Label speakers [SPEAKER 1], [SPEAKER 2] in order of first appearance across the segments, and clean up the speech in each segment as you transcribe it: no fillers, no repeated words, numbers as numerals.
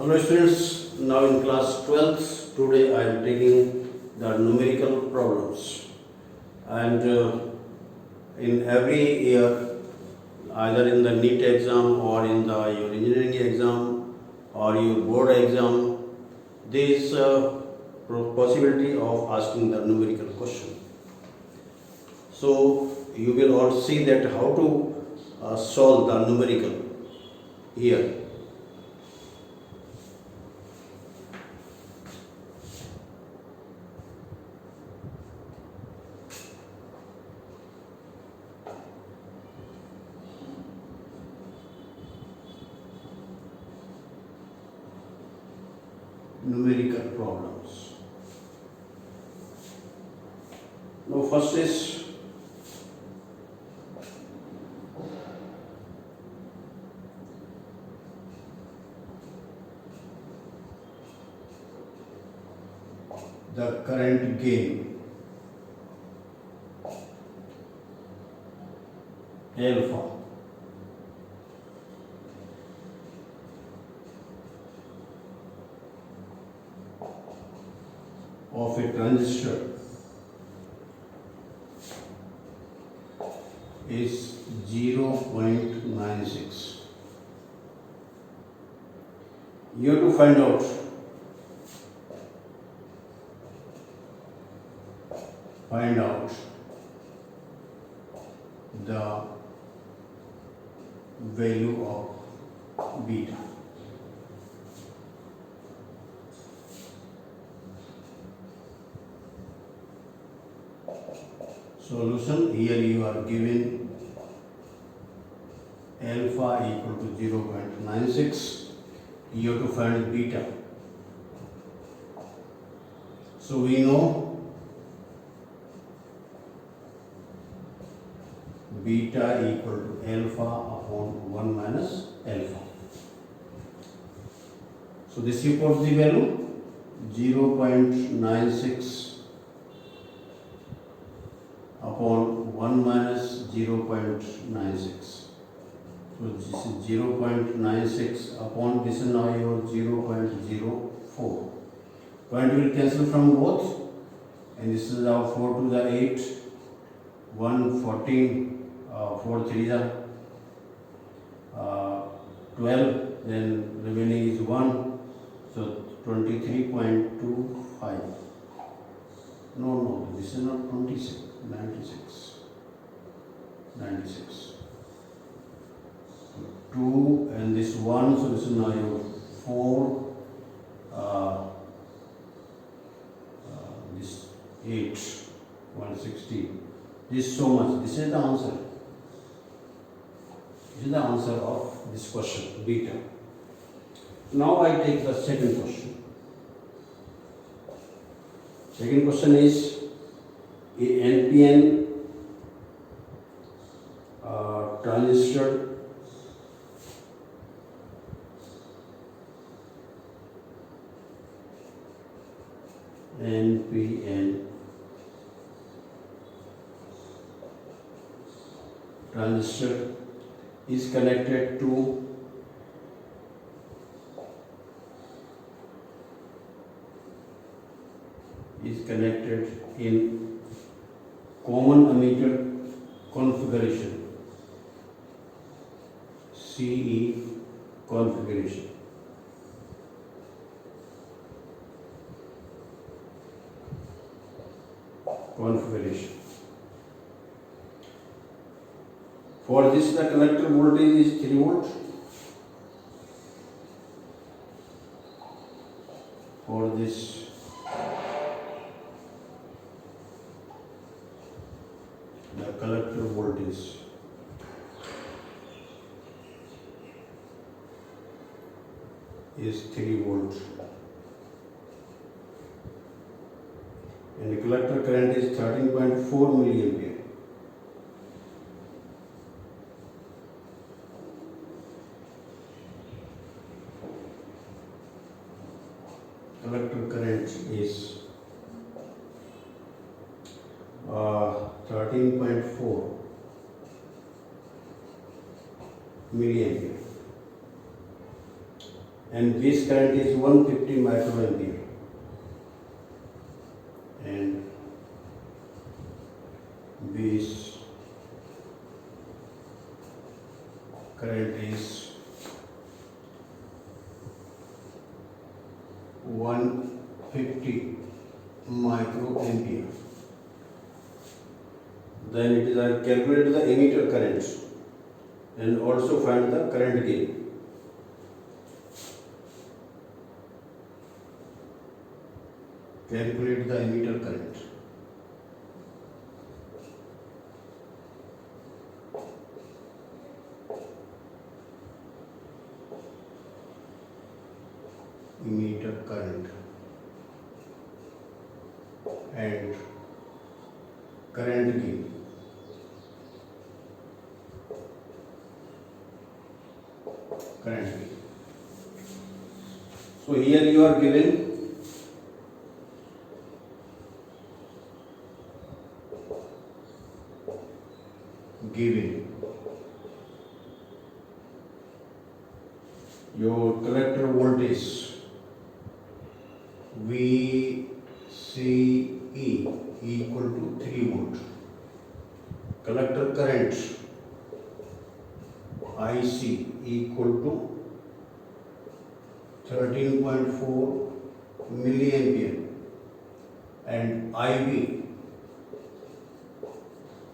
[SPEAKER 1] Hello students, now in class 12th, today I am taking the numerical problems, and in every year, either in the NEET exam or in your engineering exam or your board exam, there is a possibility of asking the numerical question. So you will all see that how to solve the numerical here. Numerical problems. Now first is the current gain alpha of a transistor is 0.96. You have to find out the value of beta. Solution, here you are given alpha equal to 0.96, you have to find beta. So we know beta equal to alpha upon 1 minus alpha. So this you put the value 0.96 upon 1 minus 0.96. So this is 0.96 upon this is now your 0.04. Point will cancel from both, and this is now 4 to the 8, 1, 14, 4 3 is 12, then remaining is 1, so 23.25. No, this is not 26, 96. 2 and this 1, so this is now your 4, this 8, 160. This is so much. This is the answer. This is the answer of this question, beta. Now I take the second question. Second question is a NPN transistor NPN transistor is connected in common emitter configuration, CE configuration. For this, the collector voltage is 3 volt. For this, the collector voltage is 3 volt, and the collector current is 13.4 milliampere. Collector current is 13.4 milliampere. and base current is 150 microampere, and base current is 150 microampere. Then it is I calculate the emitter current and also find the current gain. Calculate the emitter current. Emitter current and current gain. Current gain. So here you are given your collector voltage VCE equal to 3 volt. Collector current IC equal to 13.4 milliampere and IB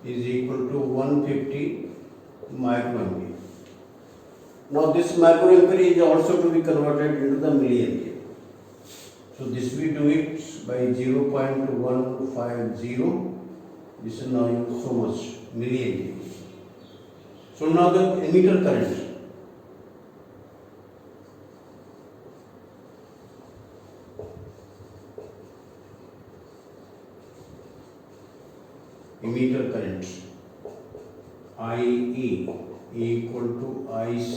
[SPEAKER 1] is equal to 150 microampere. Now this microampere is also to be converted into the milliampere. So this we do it by 0.150. This is now so much milliampere. So now the emitter current. Emitter current IE equal to IC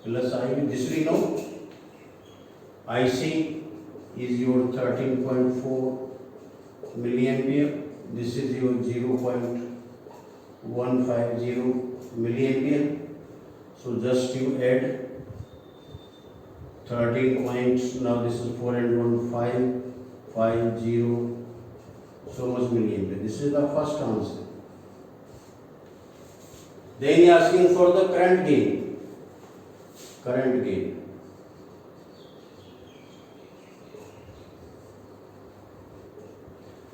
[SPEAKER 1] plus IB. This we know. IC is your 13.4 milliampere. This is your 0.150 milliampere. So just you add 13 points. Now this is 4 and 1 550 so much milliampere. This is the first answer. Then he is asking for the current gain. Current gain.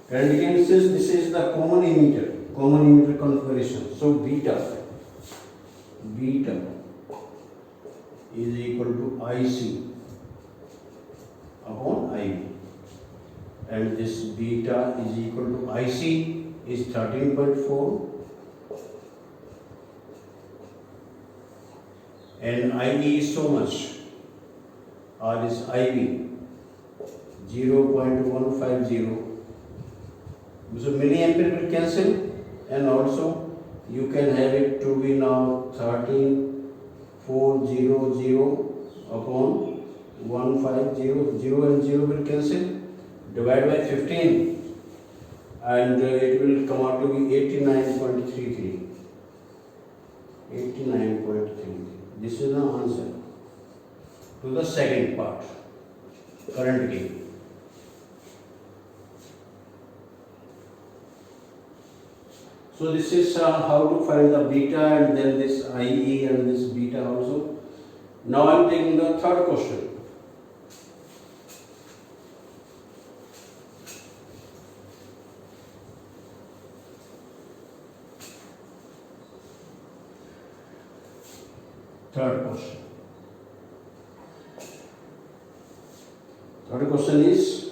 [SPEAKER 1] Current gain says this is the common emitter configuration. So beta is equal to IC upon IB. And this beta is equal to IC is 13.4 and IE is so much, or is IB 0.150. So milliampere will cancel, and also you can have it to be now 13,400 upon 150. 0 and 0 will cancel. Divide by 15 and it will come out to be 89.33. 89.33. This is the answer to the second part, current gain. So this is how to find the beta and then this IE and this beta also. Now I am taking the third question. Third question is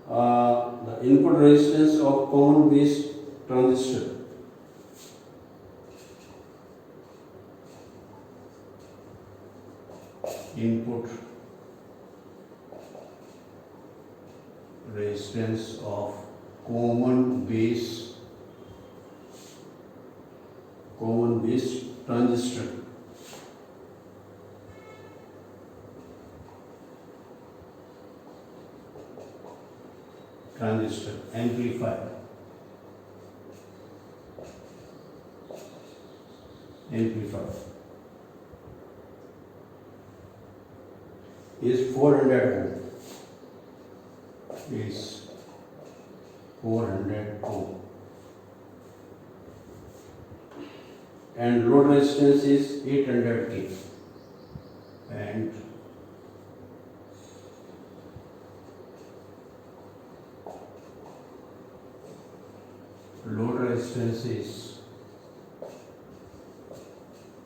[SPEAKER 1] the input resistance of common base transistor. Input resistance of common base transistor. Amplifier. is 400 ohm. Is 400 ohm. And load resistance is 800 K. And load resistance is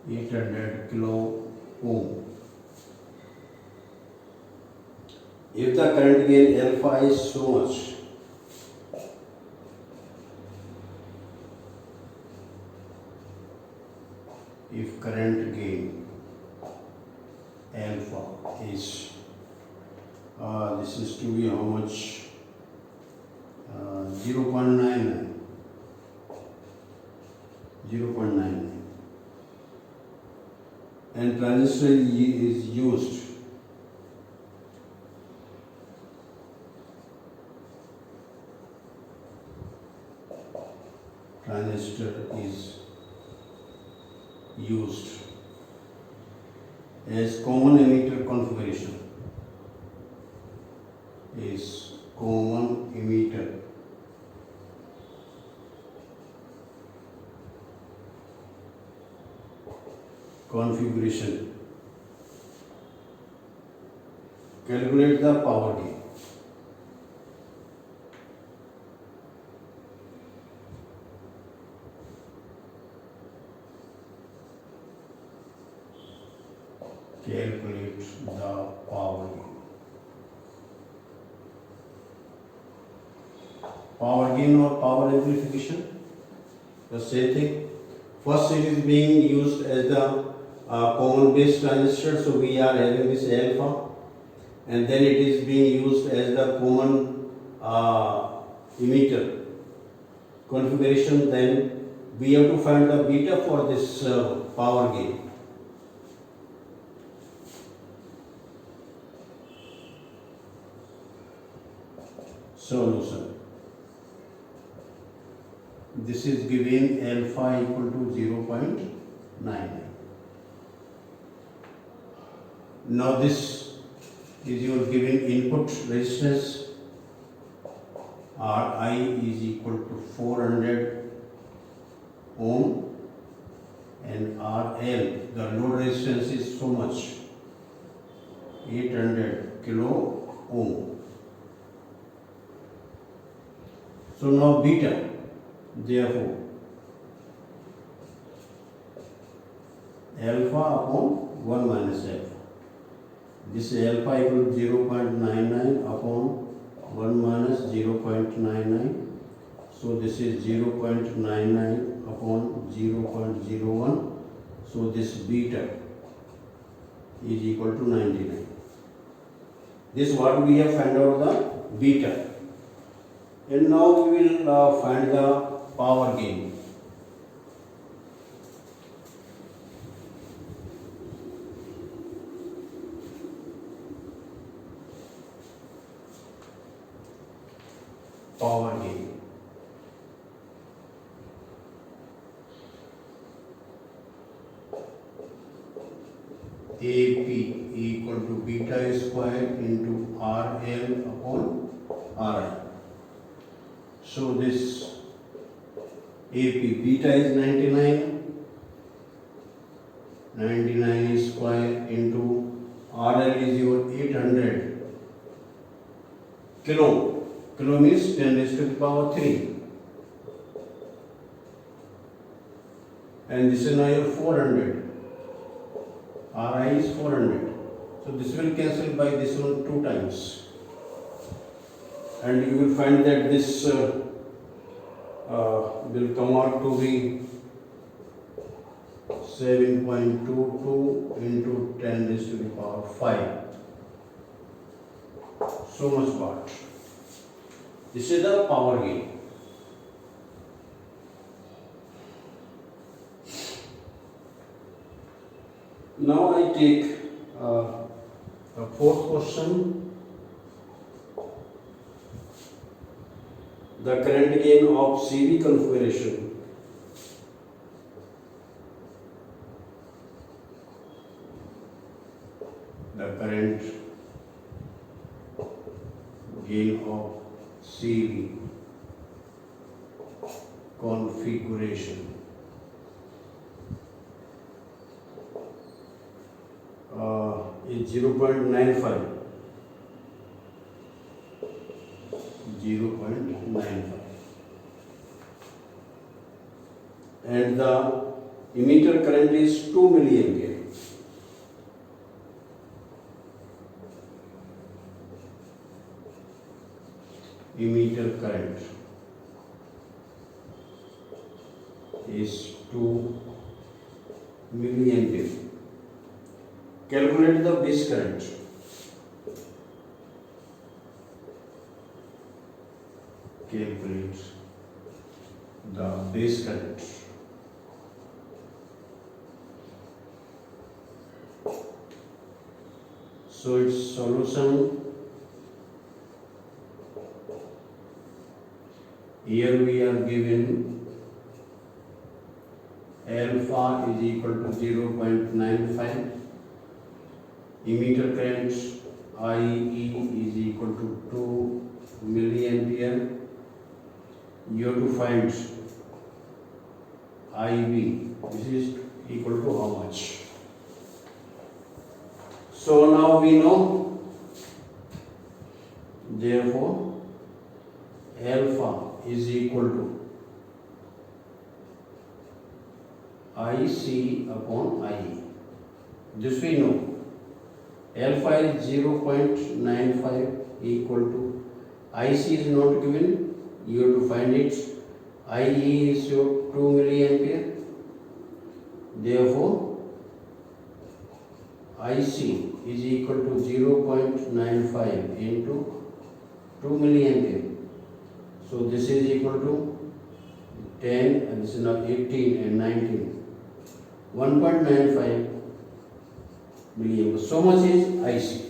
[SPEAKER 1] 800 kilo ohm. If the current gain alpha is so much, if current gain alpha is this is to be how much, 0.99, and transistor is used as common emitter configuration, calculate the power gain. Calculate the power gain. Power gain or power amplification, the same thing. First, it is being used as the common base transistor, so we are having this alpha, and then it is being used as the common emitter configuration. Then we have to find the beta for this power gain. Solution. This is given alpha equal to 0.99. Now this is your given input resistance. Ri is equal to 400 ohm, and RL, the load resistance, is so much, 800 kilo ohm. So now beta, therefore alpha upon 1 minus alpha. This alpha equal to 0.99 upon 1 minus 0.99. So this is 0.99 upon 0.01. So this beta is equal to 99. This what we have found out the beta. And now we will find the power gain. Power gain. AP equal to beta square into RL upon RI. So this AP beta is 99 square into RL is your 800 kilo. Kilo means 10 raised to the power 3. And this is now your 400. Ri is 400. So this will cancel by this one 2 times. And you will find that this will come out to be 7.22 into 10 raised to the power 5. So much watt. This is the power gain. Now I take the fourth question. The current gain of CV configuration gain of CV configuration is 0.95. And the emitter current is 2 milliampere. Emitter current is 2 milliampere. Calculate the base current. Calculate the base current. So its solution, here we are given alpha is equal to 0.95, emitter current IE is equal to 2 milliampere. You have to find IB, this is equal to how much? So now we know, therefore alpha is equal to IC upon IE. This we know. Alpha is 0.95 equal to IC is not given. You have to find it. IE is your 2 milliampere. Therefore, IC is equal to 0.95 into 2 milliampere. So this is equal to 10 and this is now 18 and 19. 1.95 milliampere. So much is IC.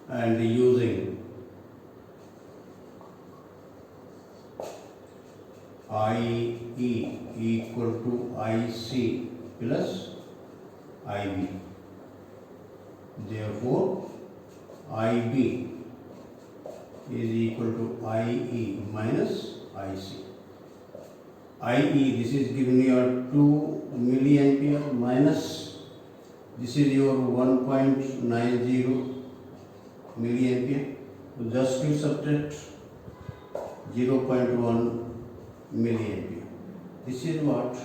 [SPEAKER 1] And using IE equal to IC plus IB. Therefore, IB is equal to IE minus IC. IE, this is given your 2 milliampere minus this is your 1.90 milliampere. Just to subtract 0.1 milliampere. This is what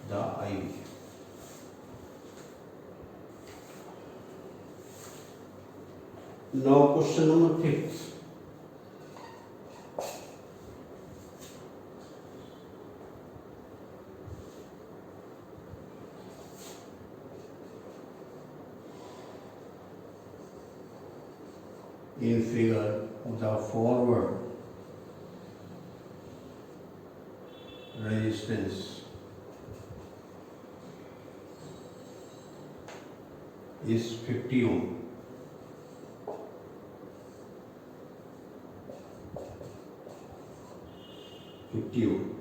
[SPEAKER 1] the IB. Now question number 5. In figure, the forward resistance is 50 ohm. 50 ohm.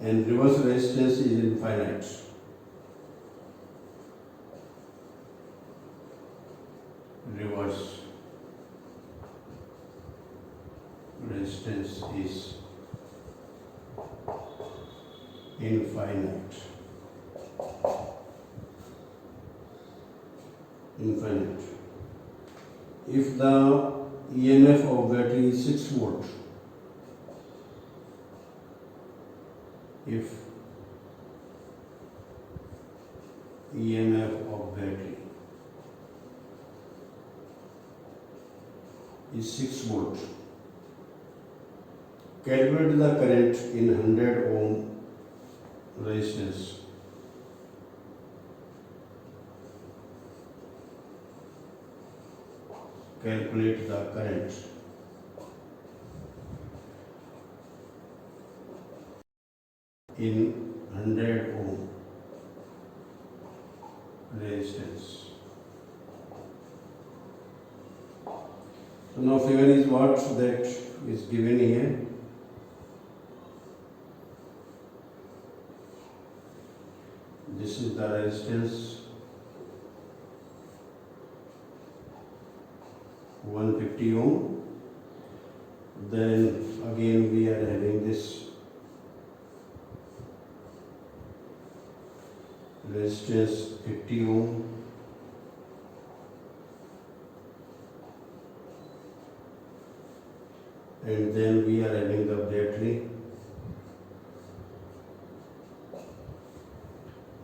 [SPEAKER 1] And reverse resistance is infinite. Reverse resistance is infinite. If the EMF of battery is 6 volt, if EMF of battery is 6 volt, calculate the current in 100 ohm resistance. Calculate the current in 100 ohm resistance. So now figure is what that is given here. This is the resistance 150 ohm. Then again we are having this resistance 50 ohm. And then we are having the battery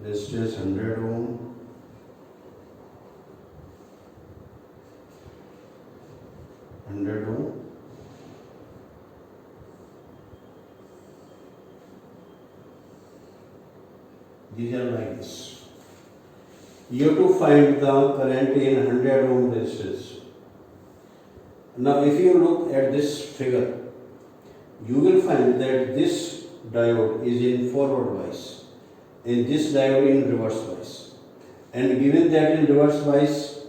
[SPEAKER 1] resistance 100 ohm. These are like this. You have to find the current in 100 ohm resistance. Now if you look at this figure, you will find that this diode is in forward bias and this diode in reverse bias. And given that in reverse bias,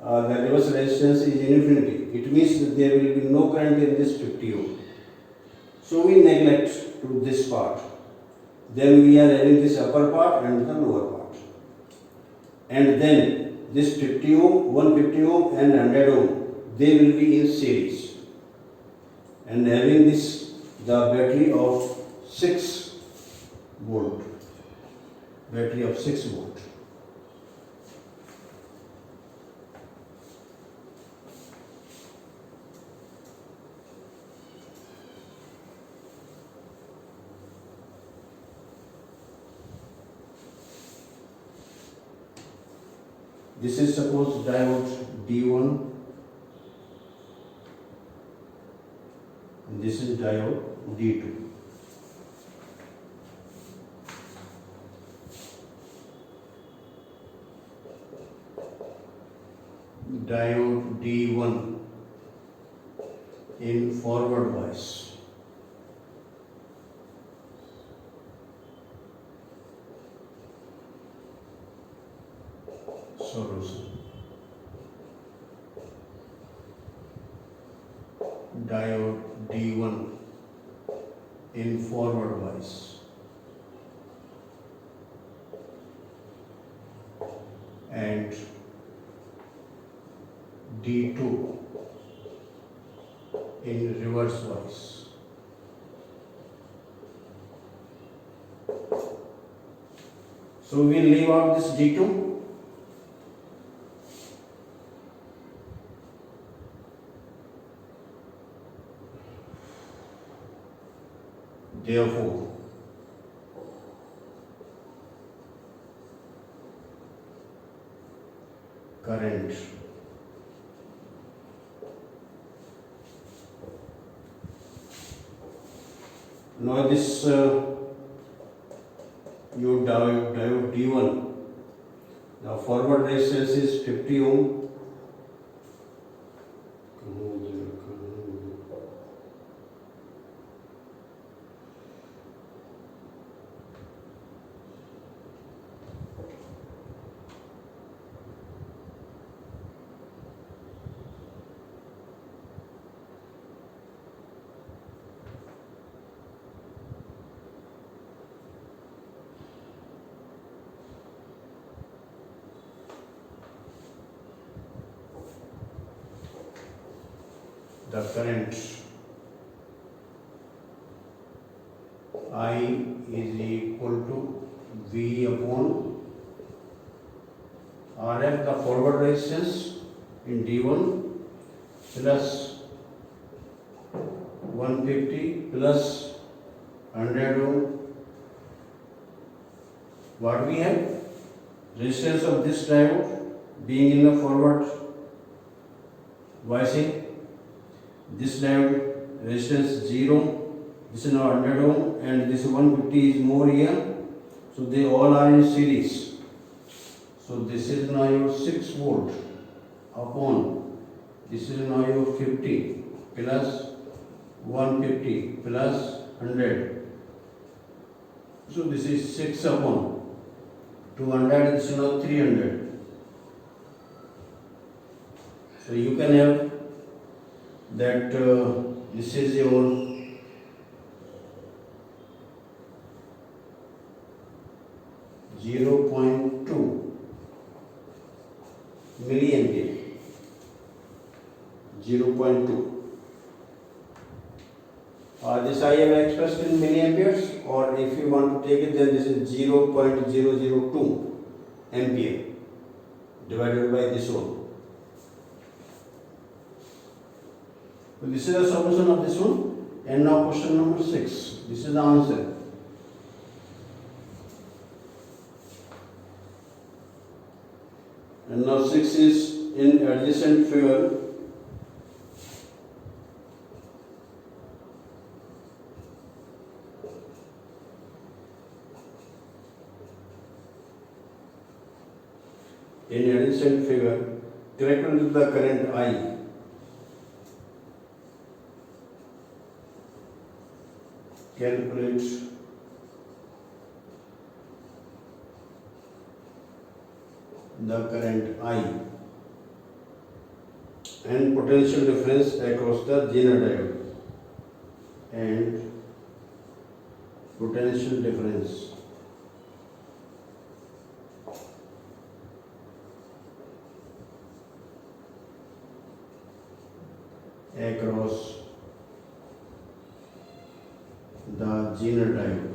[SPEAKER 1] the reverse resistance is infinity, it means that there will be no current in this 50 ohm. So we neglect to this part. Then we are having this upper part and the lower part. And then this 50 ohm, 150 ohm and 100 ohm, they will be in series. And having this, the battery of 6 volt. Battery of 6 volt. This is suppose diode D1 and this is diode D2. Diode D1 in forward bias. Solution. Diode D1 in forward bias and D2 in reverse bias. So we leave out this D2. Therefore, current now this you diode D1, the forward resistance is 50 ohm. The current I is equal to V upon RF, the forward resistance in D1 plus 150 plus 100 ohm. What we have? Resistance of this diode being in the forward biasing. This diode resistance 0, this is now 100 ohm and this 150 is more here. So they all are in series. So this is now your 6 volt upon this is now your 50 plus 150 plus 100. So this is 6 upon 200, this is now 300. So you can have that this is your 0.2 milliampere. 0.2. This I have expressed in milliamperes, or if you want to take it, then this is 0.002 ampere divided by this one. So this is the solution of this one. And now question number 6. This is the answer. And now 6 is in adjacent figure. In adjacent figure, calculate the current I. Calculate the current I and potential difference across the Zener diode and potential difference across the Zener diode.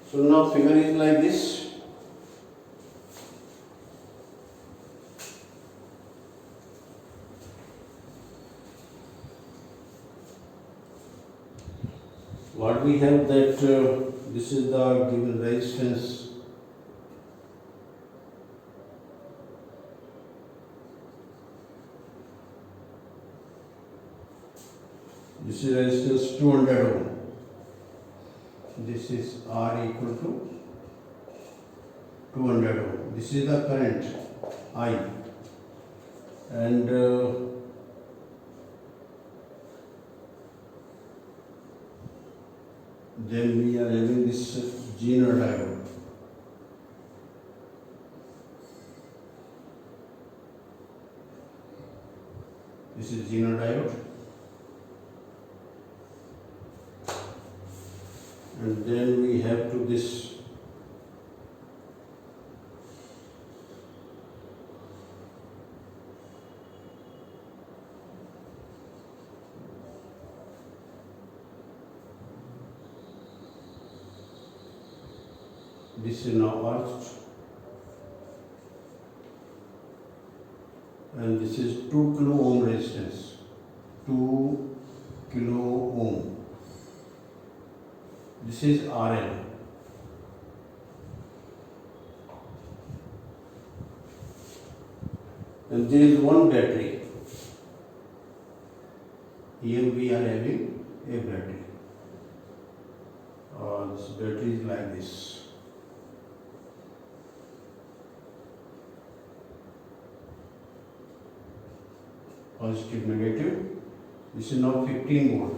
[SPEAKER 1] So now figure is like this. What we have that this is the given resistance. This is resistance 200 ohm. This is R equal to 200 ohm. This is the current I, and then we are having this Zener diode. This is Zener diode. And then we have to this is now earth, and this is 2 kilo ohm resistance. 2 kilo ohm. This is RL. And there is one battery. Here we are having a battery. This battery is like this. Positive, negative. This is now 15 volt.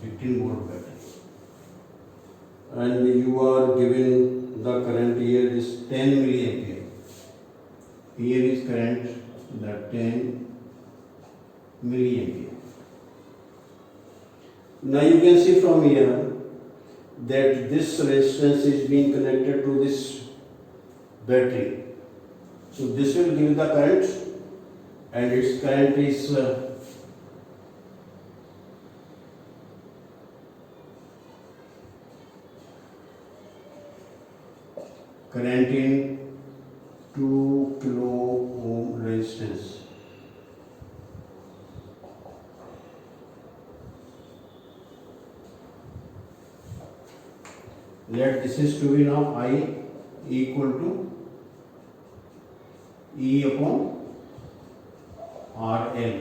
[SPEAKER 1] 15 volt battery, and you are given the current here is 10 milliampere. Here is current the 10 milliampere. Now you can see from here that this resistance is being connected to this battery. So this will give the current, and its current is current in 2 kilo ohm resistance. Let this is to be now I equal to E upon RL.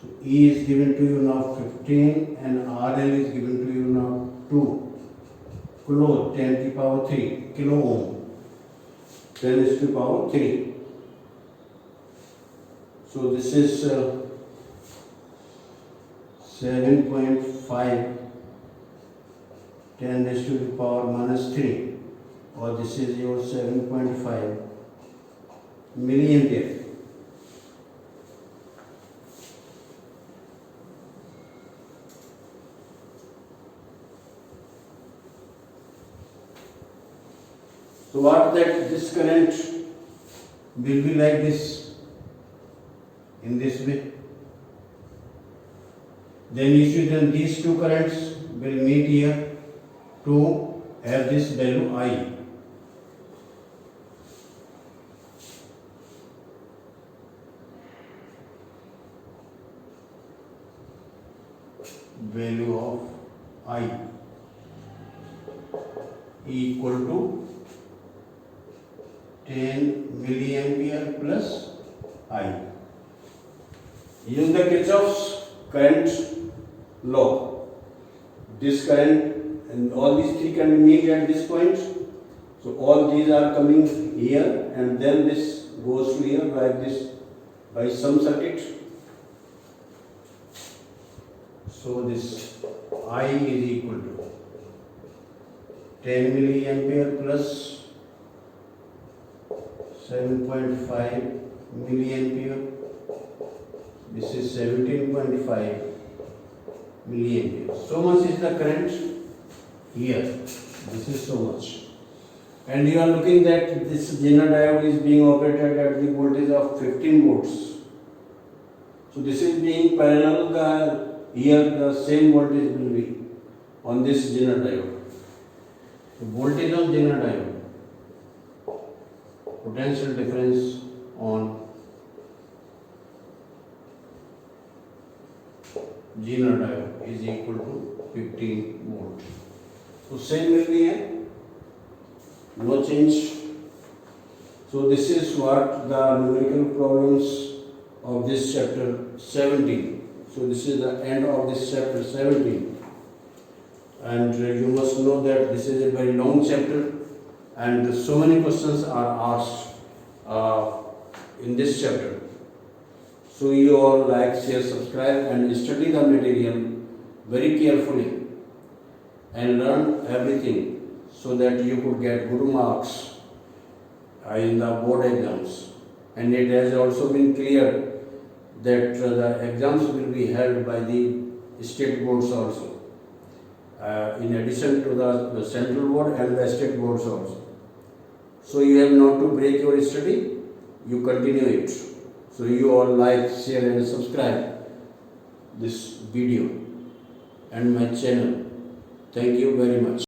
[SPEAKER 1] So E is given to you now 15 and RL is given to you now 2 kilo 10 to the power 3 kilo ohm, 10 is to the power 3. So this is 7.5 10 is to the power minus 3 or this is your 7.5 milliampere. So what that this current will be like this, in this way. Then these two currents will meet here to have this value I. Value of I equal to 10 milliampere plus I. Use the Kirchhoff's current law. This current and all these three can meet at this point. So all these are coming here, and then this goes to here like this by some circuit. So this I is equal to 10 milliampere plus 7.5 milliampere. This is 17.5 milliampere. So much is the current here. This is so much. And you are looking that this Zener diode is being operated at the voltage of 15 volts. So this is being parallel. Here the same voltage will be on this Zener diode. So voltage on Zener diode, potential difference on Zener diode is equal to 15 volt. So same will be here, no change. So this is what the numerical problems of this chapter 17. So this is the end of this chapter 17, and you must know that this is a very long chapter, and so many questions are asked in this chapter. So you all like, share, subscribe, and study the material very carefully and learn everything so that you could get good marks in the board exams. And it has also been cleared that the exams will be held by the state boards also, in addition to the central board and the state boards also. So you have not to break your study, you continue it. So you all like, share and subscribe this video and my channel. Thank you very much.